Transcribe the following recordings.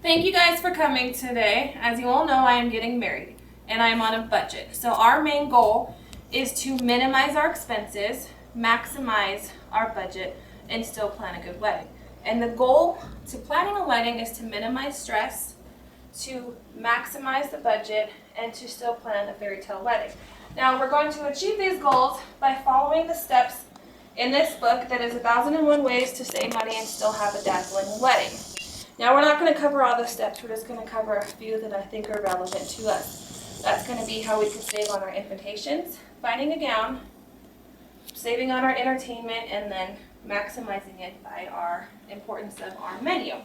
Thank you guys for coming today. As you all know, I am getting married and I am on a budget. So our main goal is to minimize our expenses, maximize our budget, and still plan a good wedding. And the goal to planning a wedding is to minimize stress, to maximize the budget, and to still plan a fairy tale wedding. Now we're going to achieve these goals by following the steps in this book that is 1,001 Ways to Save Money and Still Have a Dazzling Wedding. Now we're not going to cover all the steps, we're just going to cover a few that I think are relevant to us. That's going to be how we can save on our invitations, finding a gown, saving on our entertainment, and then maximizing it by our importance of our menu.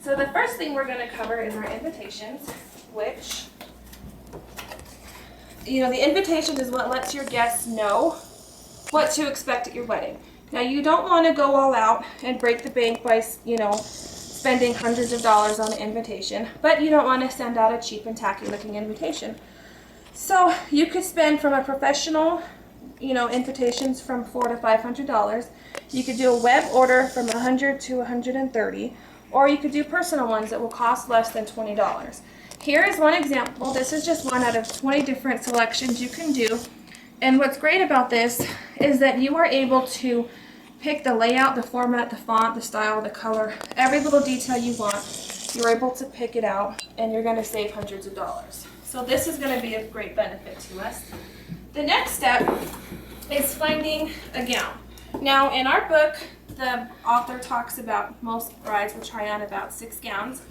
So the first thing we're going to cover is our invitations, which, the invitation is what lets your guests know what to expect at your wedding. Now you don't want to go all out and break the bank by, spending hundreds of dollars on an invitation, but you don't want to send out a cheap and tacky looking invitation. So you could spend from a professional, invitations from $400 to $500. You could do a web order from $100 to $130, or you could do personal ones that will cost less than $20. Here is one example. This is just one out of 20 different selections you can do. And what's great about this is that you are able to pick the layout, the format, the font, the style, the color, every little detail you want. You're able to pick it out and you're going to save hundreds of dollars. So this is going to be of great benefit to us. The next step is finding a gown. Now in our book, the author talks about most brides will try on about 6 gowns.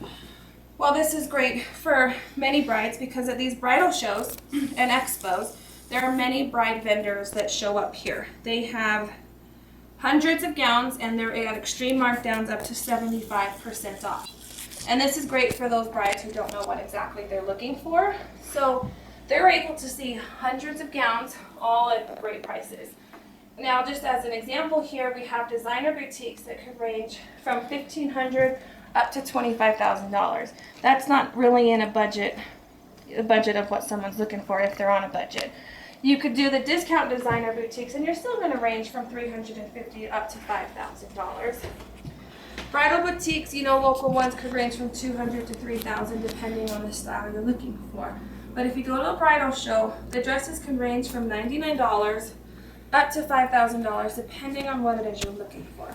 Well, this is great for many brides because at these bridal shows and expos, there are many bride vendors that show up here. They have hundreds of gowns and they're at extreme markdowns up to 75% off. And this is great for those brides who don't know what exactly they're looking for. So they're able to see hundreds of gowns all at great prices. Now just as an example here, we have designer boutiques that could range from $1,500 up to $25,000. That's not really in a budget of what someone's looking for if they're on a budget. You could do the discount designer boutiques and you're still going to range from $350 up to $5,000. Bridal boutiques, local ones could range from $200 to $3,000 depending on the style you're looking for. But if you go to a bridal show, the dresses can range from $99 up to $5,000 depending on what it is you're looking for.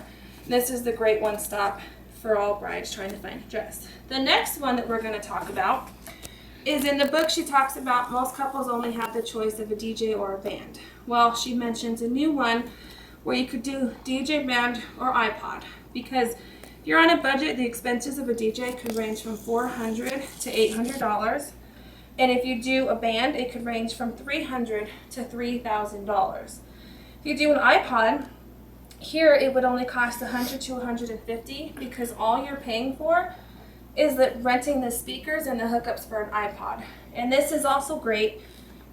This is the great one-stop for all brides trying to find a dress. The next one that we're going to talk about is in the book. She talks about most couples only have the choice of a DJ or a band. Well, she mentions a new one where you could do DJ, band, or iPod, because if you're on a budget, the expenses of a DJ could range from $400 to $800, and if you do a band, it could range from $300 to $3,000. If you do an iPod, here it would only cost $100 to $150 because all you're paying for is that renting the speakers and the hookups for an iPod. And this is also great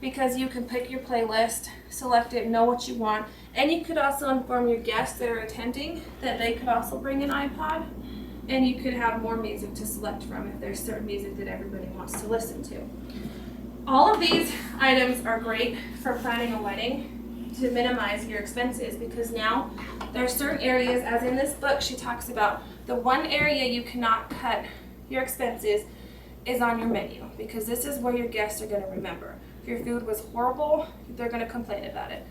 because you can pick your playlist, select it, know what you want, and you could also inform your guests that are attending that they could also bring an iPod, and you could have more music to select from if there's certain music that everybody wants to listen to. All of these items are great for planning a wedding to minimize your expenses, because now there are certain areas, as in this book she talks about, the one area you cannot cut your expenses is on your menu, because this is where your guests are going to remember. If your food was horrible, they're going to complain about it.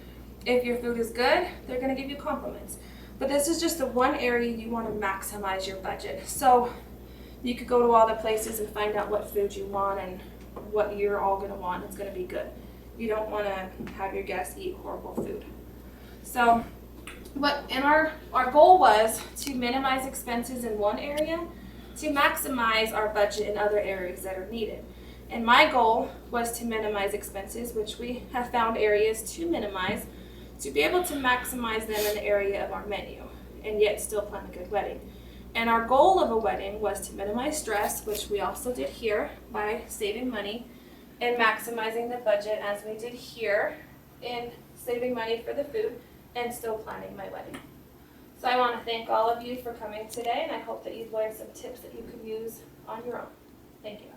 If your food is good, they're going to give you compliments. But this is just the one area you want to maximize your budget. So you could go to all the places and find out what food you want and what you're all going to want. It's going to be good. You don't want to have your guests eat horrible food. So our goal was to minimize expenses in one area, to maximize our budget in other areas that are needed. And my goal was to minimize expenses, which we have found areas to minimize, to be able to maximize them in the area of our menu and yet still plan a good wedding. And our goal of a wedding was to minimize stress, which we also did here by saving money and maximizing the budget, as we did here in saving money for the food and still planning my wedding. So I want to thank all of you for coming today, and I hope that you've learned some tips that you can use on your own. Thank you.